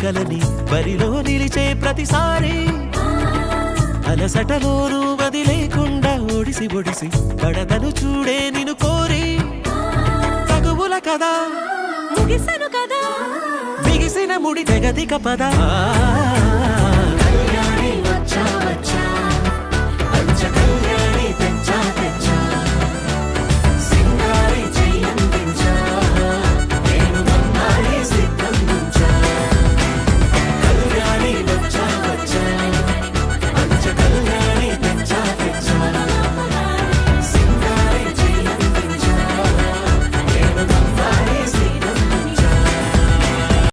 ఎన్నుకలని బరిలో నిలిచే ప్రతిసారి అలసటలోనూ వదిలేకుండా ఒడిసి ఒడిసి పడతను చూడే నిన్ను కోరి తగువుల కదా ముగిసను కదా బిగిసిన ముడి తెగదిక పదా